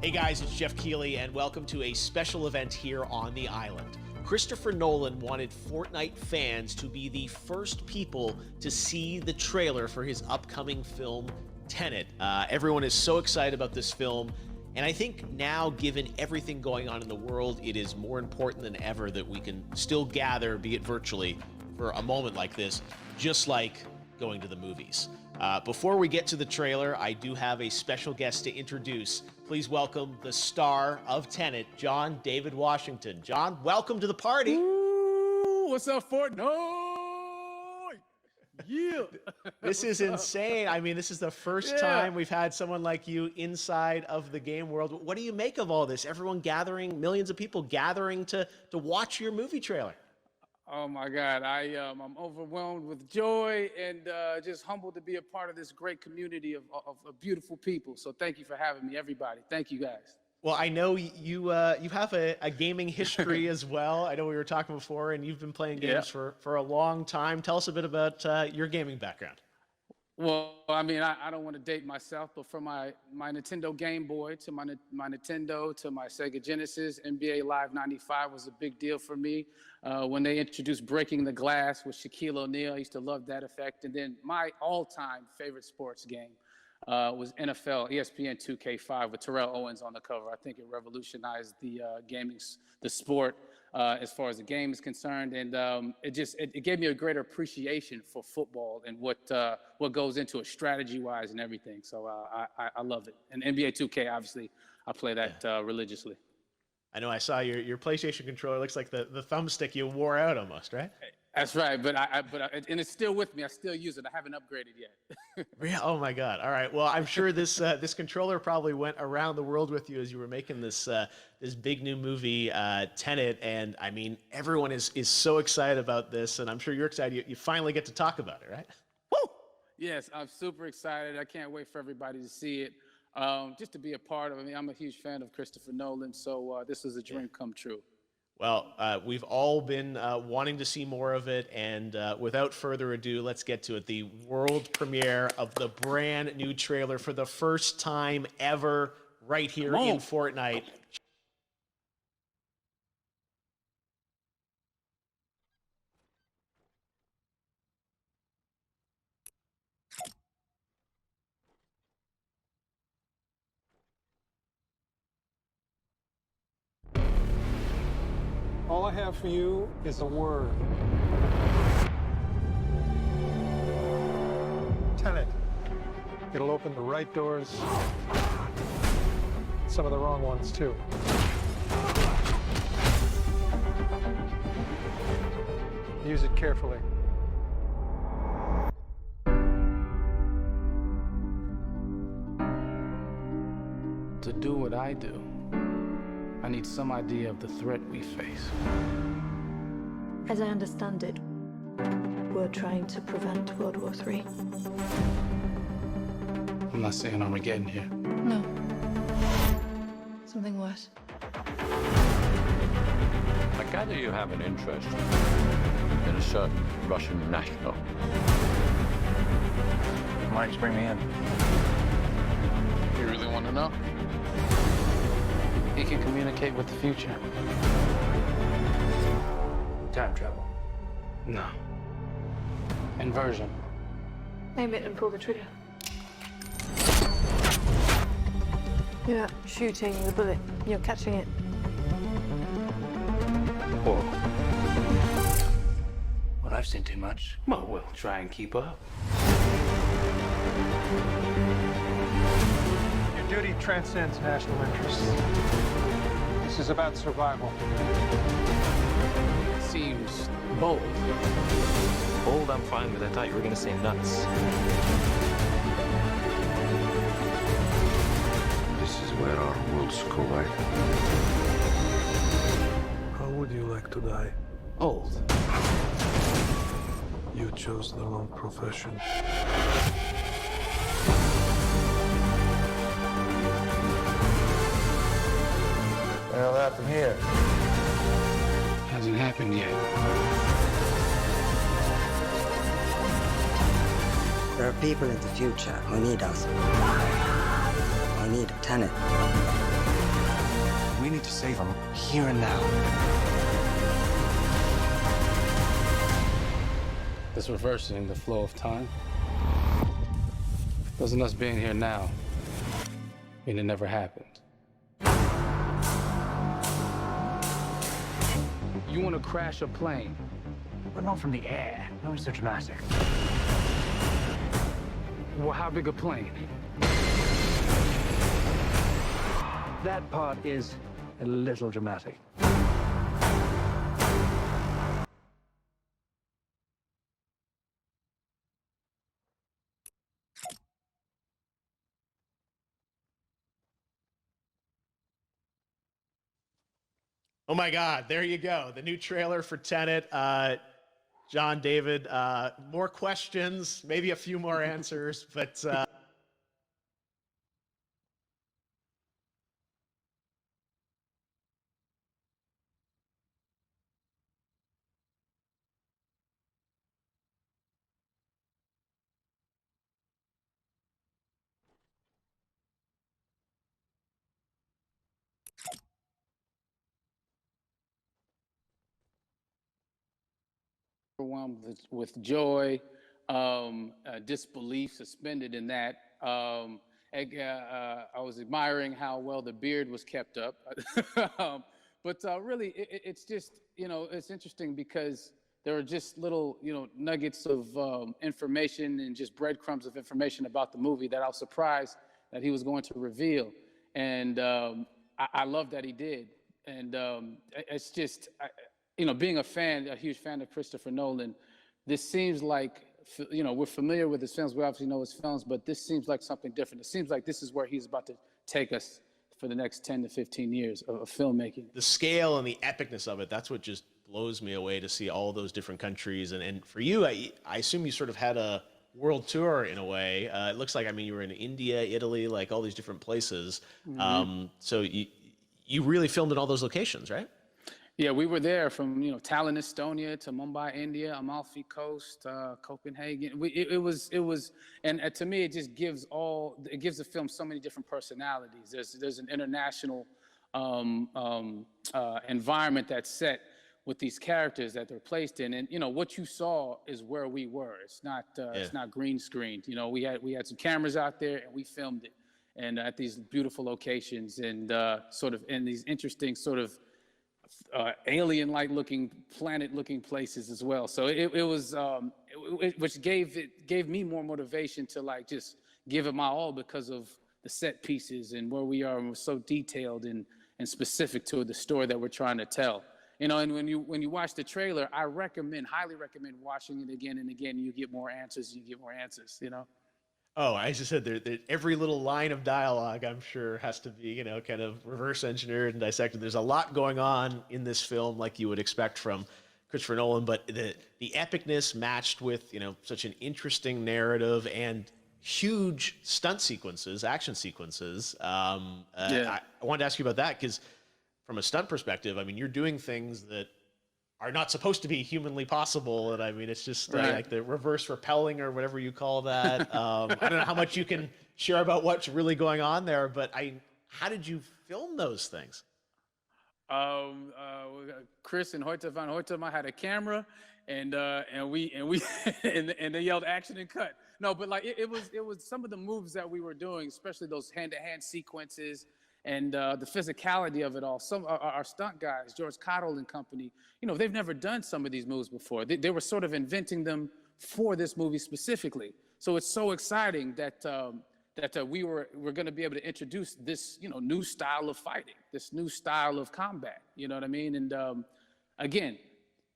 Hey guys, it's Jeff Keighley, and welcome to a special event here on the island. Christopher Nolan wanted Fortnite fans to be the first people to see the trailer for his upcoming film, Tenet. Everyone is so excited about this film, and I think now, given everything going on in the world, it is more important than ever that we can still gather, be it virtually, for a moment like this, just like going to the movies. Before we get to the trailer, I do have a special guest to introduce. Please welcome the star of Tenet, John David Washington. John, welcome to the party. Ooh, what's up, Fortnite? Yeah. This is insane. I mean, this is the first time we've had someone like you inside of the game world. What do you make of all this? Everyone gathering, millions of people gathering to watch your movie trailer. Oh my God, I'm overwhelmed with joy and just humbled to be a part of this great community of beautiful people. So thank you for having me, everybody. Thank you, guys. Well, I know you have a gaming history as well. I know we were talking before, and you've been playing games for a long time. Tell us a bit about your gaming background. Well, I mean, I don't want to date myself, but from my Nintendo Game Boy to my Nintendo to my Sega Genesis, NBA Live 95 was a big deal for me. When they introduced Breaking the Glass with Shaquille O'Neal, I used to love that effect. And then my all-time favorite sports game was NFL ESPN 2K5 with Terrell Owens on the cover. I think it revolutionized the the sport as far as the game is concerned, and it gave me a greater appreciation for football and what goes into it strategy-wise and everything. So I love it. And NBA 2K, obviously, I play that religiously. I know I saw your PlayStation controller. Looks like the thumbstick you wore out almost, right? That's right, but and it's still with me. I still use it. I haven't upgraded yet. Yeah. Oh my God. All right. Well, I'm sure this this controller probably went around the world with you as you were making this this big new movie, Tenet. And I mean, everyone is so excited about this, and I'm sure you're excited. You finally get to talk about it, right? Woo! Yes, I'm super excited. I can't wait for everybody to see it. Just to be a part of it. I mean, I'm a huge fan of Christopher Nolan, so this is a dream come true. Well, we've all been wanting to see more of it, and without further ado, let's get to it. The world premiere of the brand new trailer for the first time ever right here in Fortnite. All I have for you is a word. Tenet. It'll open the right doors, some of the wrong ones too. Use it carefully. To do what I do, I need some idea of the threat we face. As I understand it, we're trying to prevent World War III. I'm not saying Armageddon here. No. Something worse. I gather you have an interest in a certain Russian national. Why don't you bring me in? You really want to know? He can communicate with the future. Time travel. No. Inversion. Aim it and pull the trigger. You're not shooting the bullet, you're catching it. Whoa. Well, I've seen too much. Well, we'll try and keep up. Your duty transcends national interests. This is about survival. Seems bold. Bold, I'm fine with. I thought you were going to say nuts. This is where our worlds collide. How would you like to die? Old. You chose the wrong profession. Well, what happened here? Hasn't happened yet. There are people in the future who need us. Who need Tenet. to save him here and now. It's reversing the flow of time. Doesn't us being here now mean it never happened? You want to crash a plane? But not from the air. No, it's so dramatic. Well, how big a plane? That part is a little dramatic. Oh my God, there you go. The new trailer for Tenet. John, David, more questions, maybe a few more answers, but Overwhelmed with joy, disbelief suspended in that. I was admiring how well the beard was kept up. But really, it's just, it's interesting because there are just little, nuggets of information and just breadcrumbs of information about the movie that I was surprised that he was going to reveal. And I love that he did. And it's just, being a huge fan of Christopher Nolan, this seems like, we're familiar with his films. We obviously know his films, but this seems like something different. It seems like this is where he's about to take us for the next 10 to 15 years of filmmaking. the scale and the epicness of it, that's what just blows me away to see all those different countries. And for you, I assume you sort of had a world tour in a way. It looks like, you were in India, Italy, like all these different places. Mm-hmm. So you really filmed in all those locations, right? Yeah, we were there from Tallinn, Estonia, to Mumbai, India, Amalfi Coast, Copenhagen. It was, and to me, it just gives the film so many different personalities. There's an international environment that's set with these characters that they're placed in, and what you saw is where we were. It's not green screened. We had some cameras out there and we filmed it, and at these beautiful locations and sort of in these interesting sort of alien-like looking, planet-looking places as well. So it was, which gave me more motivation to just give it my all because of the set pieces and where we are, and we're so detailed and specific to the story that we're trying to tell. And when you watch the trailer, I highly recommend watching it again and again. You get more answers. Oh, I just said there, every little line of dialogue, I'm sure, has to be, kind of reverse engineered and dissected. There's a lot going on in this film, like you would expect from Christopher Nolan, but the epicness matched with, such an interesting narrative and huge stunt sequences, action sequences. I wanted to ask you about that because from a stunt perspective, you're doing things that are not supposed to be humanly possible. And it's just like the reverse rappelling or whatever you call that. I don't know how much you can share about what's really going on there, but how did you film those things? Chris and Hmto van Hoytema had a camera, and they yelled action and cut. No, but it was some of the moves that we were doing, especially those hand-to-hand sequences. And the physicality of it all. Some our stunt guys, George Cottle and company, they've never done some of these moves before. They were sort of inventing them for this movie specifically. So it's so exciting that we're going to be able to introduce this new style of fighting, this new style of combat. You know what I mean? And again,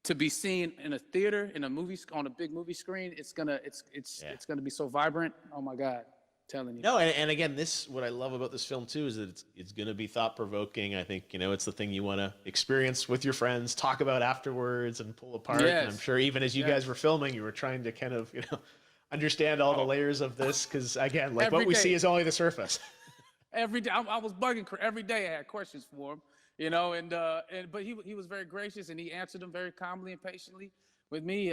to be seen in a theater, in a movie, on a big movie screen, it's gonna be so vibrant. Oh my God. Telling you. No, and again, what I love about this film too is that it's going to be thought-provoking. I think it's the thing you want to experience with your friends, talk about afterwards, and pull apart. Yes. And I'm sure even as you guys were filming, you were trying to kind of understand all the layers of this because again, what we see is only the surface. Every day, I was bugging every day. I had questions for him, but he was very gracious and he answered them very calmly and patiently with me.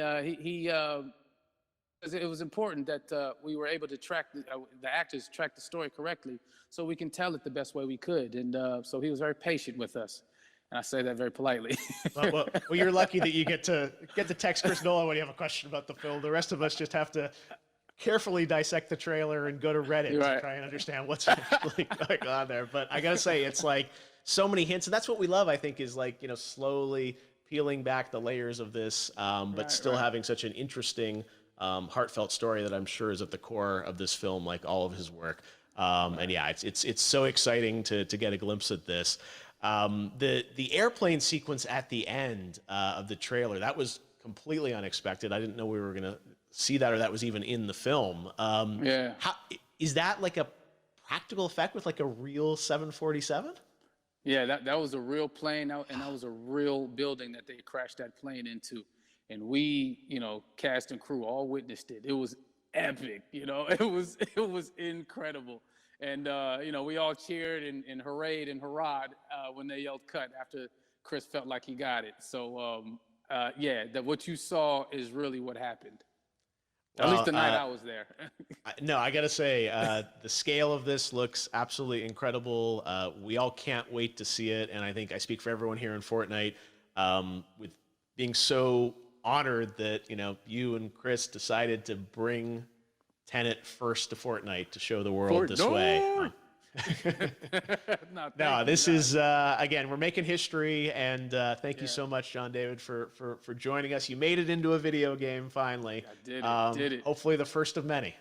it was important that we were able to track the actors track the story correctly, so we can tell it the best way we could. And so he was very patient with us, and I say that very politely. Well, you're lucky that you get to text Chris Nolan when you have a question about the film. The rest of us just have to carefully dissect the trailer and go to Reddit to try and understand what's actually going on there. But I gotta say, it's like so many hints, and that's what we love. I think is like, you know, slowly peeling back the layers of this, but still having such an interesting, heartfelt story that I'm sure is at the core of this film, like all of his work. And yeah, it's so exciting to get a glimpse at this. The airplane sequence at the end of the trailer, that was completely unexpected. I didn't know we were gonna see that, or that was even in the film. Yeah. How, is that like a practical effect with like a real 747? Yeah, that was a real plane, and that was a real building that they crashed that plane into. And we, you know, cast and crew all witnessed it. It was epic, you know, it was incredible. And, you know, we all cheered and hurrayed and hurrahed when they yelled cut after Chris felt like he got it. So, yeah, what you saw is really what happened. At least the night I was there. No, I gotta say, the scale of this looks absolutely incredible. We all can't wait to see it, and I think I speak for everyone here in Fortnite, with being so honored that, you know, you and Chris decided to bring Tenet first to Fortnite to show the world this way. No, this is again, we're making history, and thank you so much, John David, for joining us. You made it into a video game finally. I did it. Hopefully the first of many.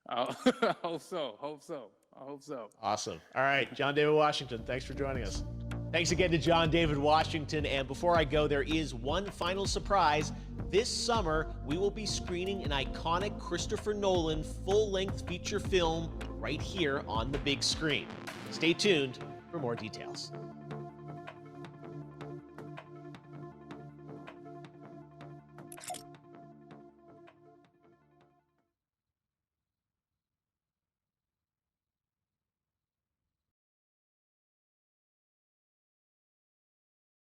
I hope so. Awesome. All right, John David Washington, thanks for joining us. Thanks again to John David Washington. And before I go, there is one final surprise. This summer, we will be screening an iconic Christopher Nolan full-length feature film right here on the big screen. Stay tuned for more details.